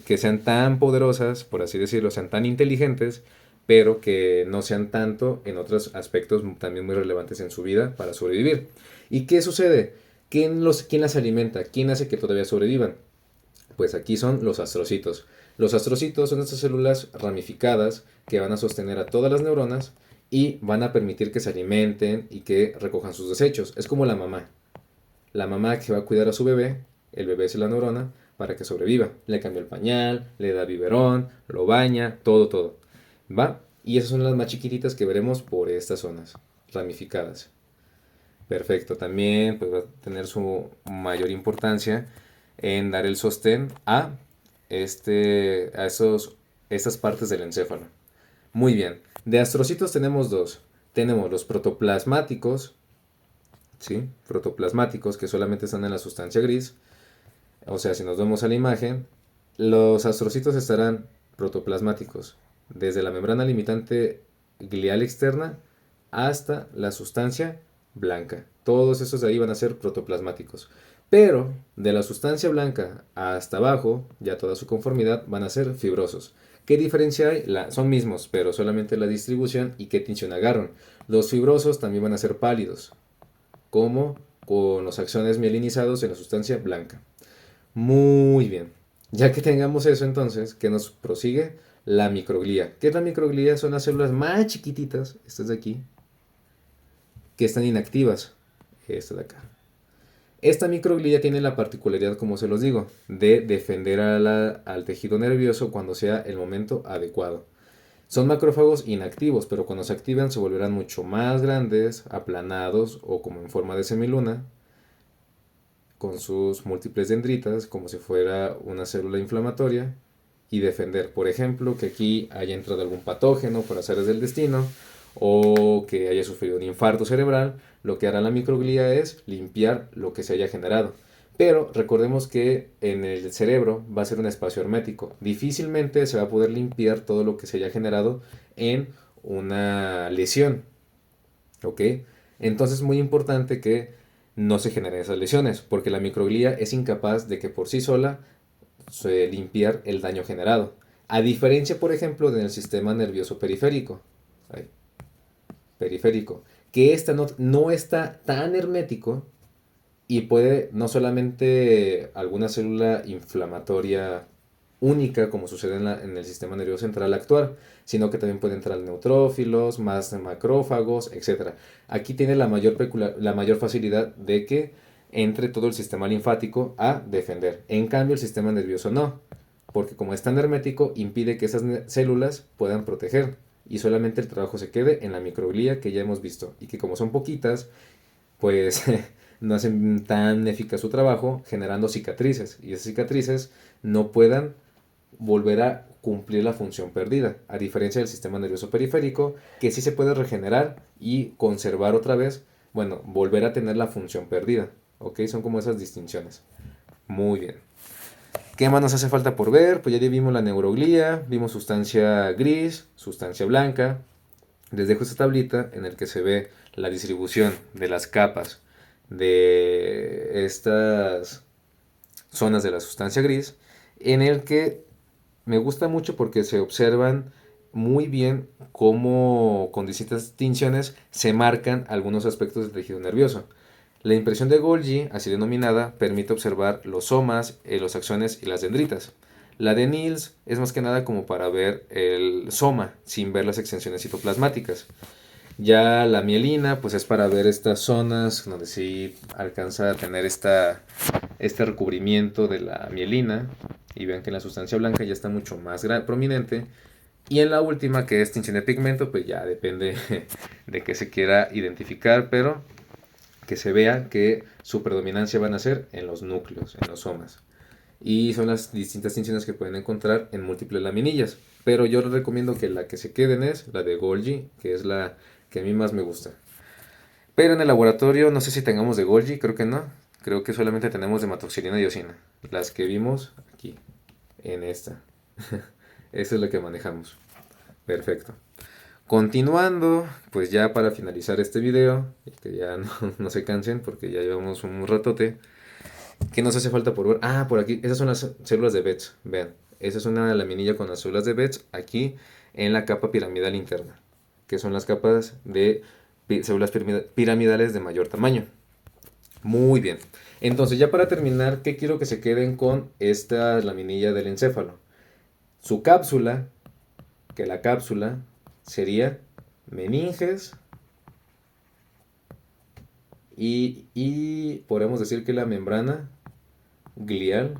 que sean tan poderosas, por así decirlo, sean tan inteligentes, pero que no sean tanto en otros aspectos también muy relevantes en su vida para sobrevivir. ¿Y qué sucede? ¿Quién las alimenta? ¿Quién hace que todavía sobrevivan? Pues aquí son los astrocitos. Los astrocitos son estas células ramificadas que van a sostener a todas las neuronas y van a permitir que se alimenten y que recojan sus desechos. Es como la mamá. La mamá que va a cuidar a su bebé, el bebé es la neurona, para que sobreviva. Le cambia el pañal, le da biberón, lo baña, todo, todo. ¿Va? Y esas son las más chiquititas que veremos por estas zonas ramificadas. Perfecto, también pues, va a tener su mayor importancia en dar el sostén estas partes del encéfalo. Muy bien, de astrocitos tenemos dos. Tenemos los protoplasmáticos, ¿sí? Protoplasmáticos que solamente están en la sustancia gris. O sea, si nos vemos a la imagen, los astrocitos estarán protoplasmáticos desde la membrana limitante glial externa hasta la sustancia blanca. Todos esos de ahí van a ser protoplasmáticos. Pero de la sustancia blanca hasta abajo, ya toda su conformidad, van a ser fibrosos. ¿Qué diferencia hay? Son mismos, pero solamente la distribución y qué tinción agarran. Los fibrosos también van a ser pálidos, como con los axones mielinizados en la sustancia blanca. Muy bien. Ya que tengamos eso entonces, ¿qué nos prosigue? La microglía. ¿Qué es la microglía? Son las células más chiquititas, estas de aquí, que están inactivas. Esta de acá. Esta microglía tiene la particularidad, como se los digo, de defender al tejido nervioso cuando sea el momento adecuado. Son macrófagos inactivos, pero cuando se activan se volverán mucho más grandes, aplanados o como en forma de semiluna, con sus múltiples dendritas, como si fuera una célula inflamatoria, y defender, por ejemplo, que aquí haya entrado algún patógeno por azares del destino, o que haya sufrido un infarto cerebral. Lo que hará la microglía es limpiar lo que se haya generado. Pero recordemos que en el cerebro va a ser un espacio hermético. Difícilmente se va a poder limpiar todo lo que se haya generado en una lesión. ¿Ok? Entonces es muy importante que no se generen esas lesiones, porque la microglía es incapaz de que por sí sola limpiar el daño generado. A diferencia, por ejemplo, del sistema nervioso periférico. Ahí, periférico. Que esta no está tan hermético y puede no solamente alguna célula inflamatoria única como sucede en el sistema nervioso central actuar, sino que también puede entrar neutrófilos, más macrófagos, etcétera. Aquí tiene la mayor facilidad de que entre todo el sistema linfático a defender. En cambio, el sistema nervioso no, porque como es tan hermético, impide que esas células puedan proteger y solamente el trabajo se quede en la microglía que ya hemos visto y que como son poquitas, pues no hacen tan eficaz su trabajo generando cicatrices y esas cicatrices no puedan volver a cumplir la función perdida, a diferencia del sistema nervioso periférico, que sí se puede regenerar y conservar otra vez, bueno, volver a tener la función perdida, ¿ok? Son como esas distinciones. Muy bien. ¿Qué más nos hace falta por ver? Pues ya vimos la neuroglía, vimos sustancia gris, sustancia blanca. Les dejo esta tablita en el que se ve la distribución de las capas de estas zonas de la sustancia gris, en el que me gusta mucho porque se observan muy bien cómo con distintas tinciones se marcan algunos aspectos del tejido nervioso. La impresión de Golgi, así denominada, permite observar los somas, los axones y las dendritas. La de Niels es más que nada como para ver el soma, sin ver las extensiones citoplasmáticas. Ya la mielina, pues es para ver estas zonas donde sí alcanza a tener este recubrimiento de la mielina. Y vean que en la sustancia blanca ya está mucho más prominente. Y en la última, que es tinción de pigmento, pues ya depende de que se quiera identificar, pero que se vea que su predominancia van a ser en los núcleos, en los somas. Y son las distintas tinciones que pueden encontrar en múltiples laminillas. Pero yo les recomiendo que la que se queden es la de Golgi, que es la que a mí más me gusta. Pero en el laboratorio no sé si tengamos de Golgi, creo que no. Creo que solamente tenemos de matoxilina y diosina. Las que vimos aquí, en esta. Esa es la que manejamos. Perfecto. Continuando, pues ya para finalizar este video, y que ya no se cansen porque ya llevamos un ratote. ¿Qué nos hace falta por ver? Ah, por aquí, esas son las células de Betz. Vean, esa es una laminilla con las células de Betz aquí en la capa piramidal interna, que son las capas de células piramidales de mayor tamaño. Muy bien. Entonces, ya para terminar, ¿qué quiero que se queden con esta laminilla del encéfalo? Su cápsula, que la cápsula sería meninges y podemos decir que la membrana glial,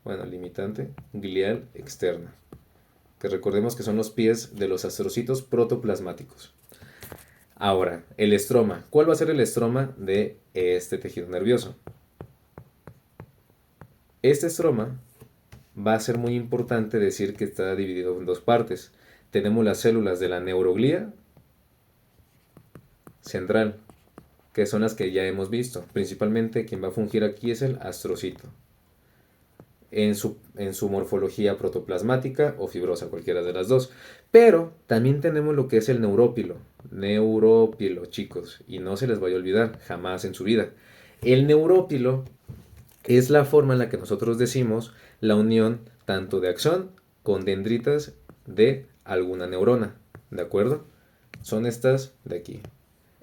bueno, limitante, glial externa, que recordemos que son los pies de los astrocitos protoplasmáticos. Ahora, el estroma. ¿Cuál va a ser el estroma de este tejido nervioso? Este estroma va a ser muy importante decir que está dividido en dos partes. Tenemos las células de la neuroglía central, que son las que ya hemos visto. Principalmente quien va a fungir aquí es el astrocito, en su morfología protoplasmática o fibrosa, cualquiera de las dos. Pero también tenemos lo que es el neurópilo, chicos, y no se les vaya a olvidar jamás en su vida. El neurópilo es la forma en la que nosotros decimos la unión tanto de axón con dendritas de alguna neurona, ¿de acuerdo? Son estas de aquí.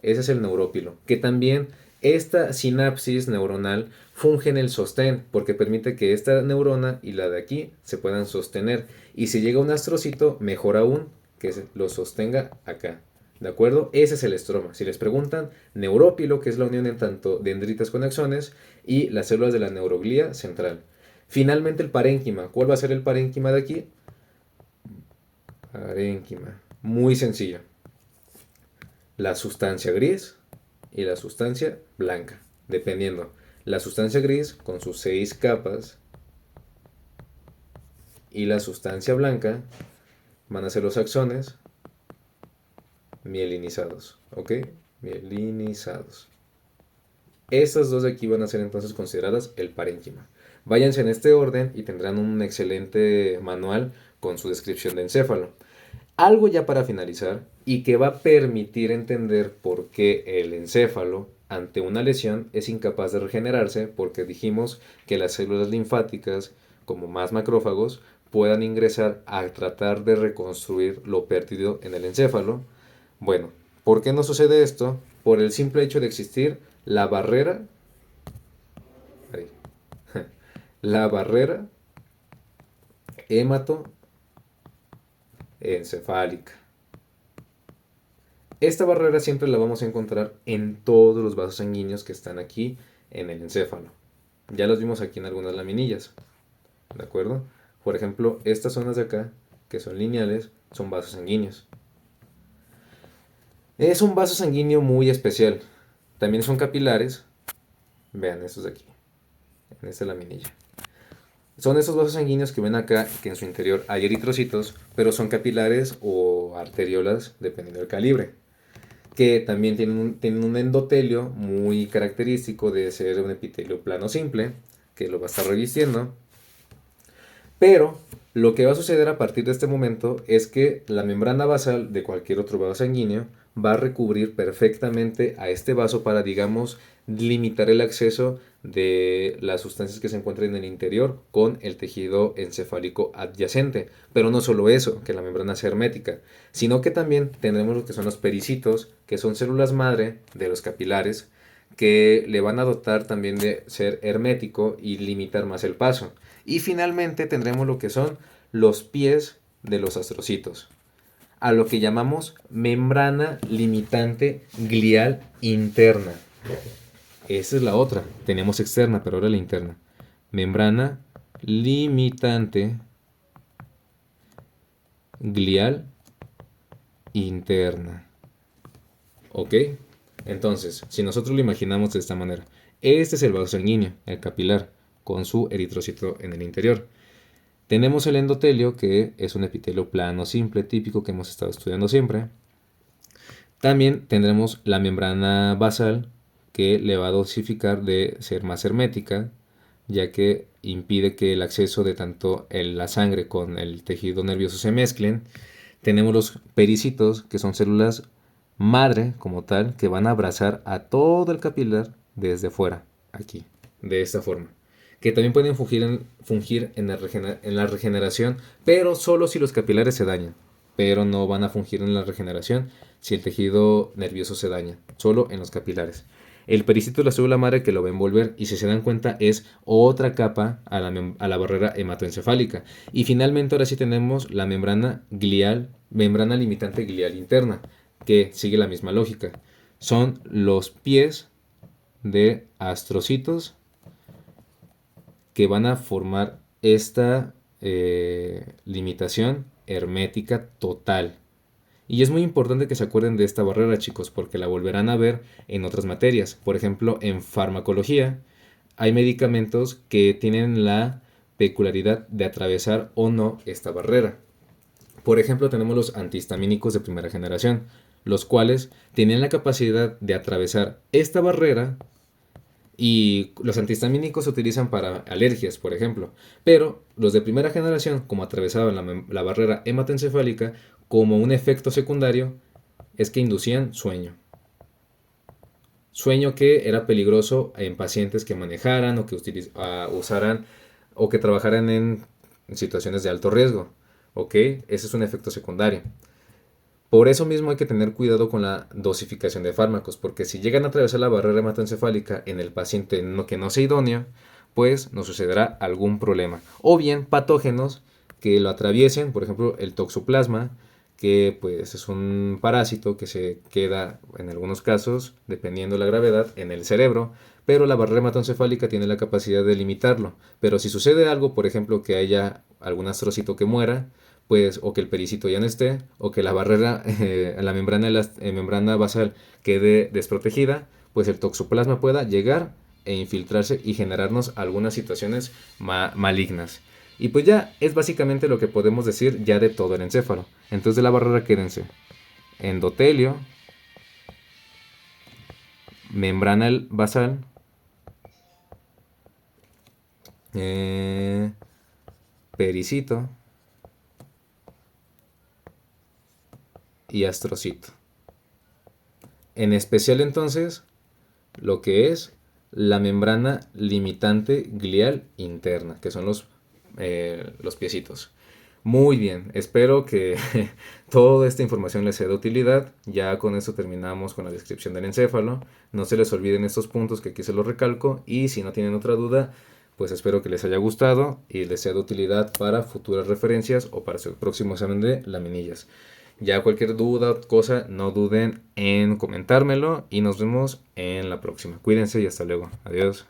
Ese es el neurópilo, que también esta sinapsis neuronal funge en el sostén, porque permite que esta neurona y la de aquí se puedan sostener. Y si llega un astrocito, mejor aún que lo sostenga acá. ¿De acuerdo? Ese es el estroma. Si les preguntan, neurópilo, que es la unión en tanto dendritas con axones, y las células de la neuroglía central. Finalmente el parénquima. ¿Cuál va a ser el parénquima de aquí? Parénquima. Muy sencillo. La sustancia gris y la sustancia blanca, dependiendo. La sustancia gris con sus 6 capas y la sustancia blanca van a ser los axones mielinizados, ¿ok? Mielinizados. Estas dos de aquí van a ser entonces consideradas el parénquima. Váyanse en este orden y tendrán un excelente manual con su descripción de encéfalo. Algo ya para finalizar y que va a permitir entender por qué el encéfalo ante una lesión es incapaz de regenerarse, porque dijimos que las células linfáticas, como más macrófagos, puedan ingresar a tratar de reconstruir lo perdido en el encéfalo. Bueno, ¿por qué no sucede esto? Por el simple hecho de existir la barrera, ahí, la barrera hematoencefálica. Esta barrera siempre la vamos a encontrar en todos los vasos sanguíneos que están aquí en el encéfalo. Ya los vimos aquí en algunas laminillas, ¿de acuerdo? Por ejemplo, estas zonas de acá, que son lineales, son vasos sanguíneos. Es un vaso sanguíneo muy especial. También son capilares. Vean estos de aquí, en esta laminilla. Son esos vasos sanguíneos que ven acá, que en su interior hay eritrocitos, pero son capilares o arteriolas, dependiendo del calibre. Que también tienen un endotelio muy característico de ser un epitelio plano simple, que lo va a estar revistiendo. Pero lo que va a suceder a partir de este momento es que la membrana basal de cualquier otro vaso sanguíneo va a recubrir perfectamente a este vaso para, digamos, limitar el acceso de las sustancias que se encuentran en el interior con el tejido encefálico adyacente. Pero no solo eso, que la membrana sea hermética, sino que también tendremos lo que son los pericitos, que son células madre de los capilares, que le van a dotar también de ser hermético y limitar más el paso. Y finalmente tendremos lo que son los pies de los astrocitos, a lo que llamamos membrana limitante glial interna. Esa es la otra. Tenemos externa, pero ahora la interna. Membrana limitante glial interna. ¿Ok? Entonces, si nosotros lo imaginamos de esta manera, este es el vaso sanguíneo, el capilar, con su eritrocito en el interior. Tenemos el endotelio, que es un epitelio plano simple, típico que hemos estado estudiando siempre. También tendremos la membrana basal, que le va a dosificar de ser más hermética, ya que impide que el acceso de tanto la sangre con el tejido nervioso se mezclen. Tenemos los pericitos, que son células madre como tal, que van a abrazar a todo el capilar desde fuera, aquí, de esta forma. Que también pueden fungir en la regeneración, pero solo si los capilares se dañan. Pero no van a fungir en la regeneración si el tejido nervioso se daña, solo en los capilares. El pericito es la célula madre que lo va a envolver y, si se dan cuenta, es otra capa a la barrera hematoencefálica. Y finalmente ahora sí tenemos la membrana limitante glial interna, que sigue la misma lógica. Son los pies de astrocitos que van a formar esta limitación hermética total. Y es muy importante que se acuerden de esta barrera, chicos, porque la volverán a ver en otras materias. Por ejemplo, en farmacología hay medicamentos que tienen la peculiaridad de atravesar o no esta barrera. Por ejemplo, tenemos los antihistamínicos de primera generación, los cuales tienen la capacidad de atravesar esta barrera. Y los antihistamínicos se utilizan para alergias, por ejemplo. Pero los de primera generación, como atravesaban la barrera hematoencefálica, como un efecto secundario, es que inducían sueño. Sueño que era peligroso en pacientes que manejaran o que usaran o que trabajaran en situaciones de alto riesgo. ¿Ok? Ese es un efecto secundario. Por eso mismo hay que tener cuidado con la dosificación de fármacos, porque si llegan a atravesar la barrera hematoencefálica en el paciente que no sea idóneo, pues nos sucederá algún problema. O bien patógenos que lo atraviesen, por ejemplo el toxoplasma, que pues es un parásito que se queda en algunos casos, dependiendo de la gravedad, en el cerebro, pero la barrera hematoencefálica tiene la capacidad de limitarlo. Pero si sucede algo, por ejemplo que haya algún astrocito que muera, pues, o que el pericito ya no esté, o que la barrera, la membrana basal quede desprotegida, pues el toxoplasma pueda llegar e infiltrarse y generarnos algunas situaciones malignas. Y pues ya es básicamente lo que podemos decir ya de todo el encéfalo. Entonces de la barrera quédense endotelio, membrana basal, pericito y astrocito. En especial entonces lo que es la membrana limitante glial interna, que son los piecitos. Muy bien, espero que toda esta información les sea de utilidad. Ya con esto terminamos con la descripción del encéfalo. No se les olviden estos puntos que aquí se los recalco, y si no tienen otra duda, pues espero que les haya gustado y les sea de utilidad para futuras referencias o para su próximo examen de laminillas. Ya cualquier duda o cosa, no duden en comentármelo y nos vemos en la próxima. Cuídense y hasta luego. Adiós.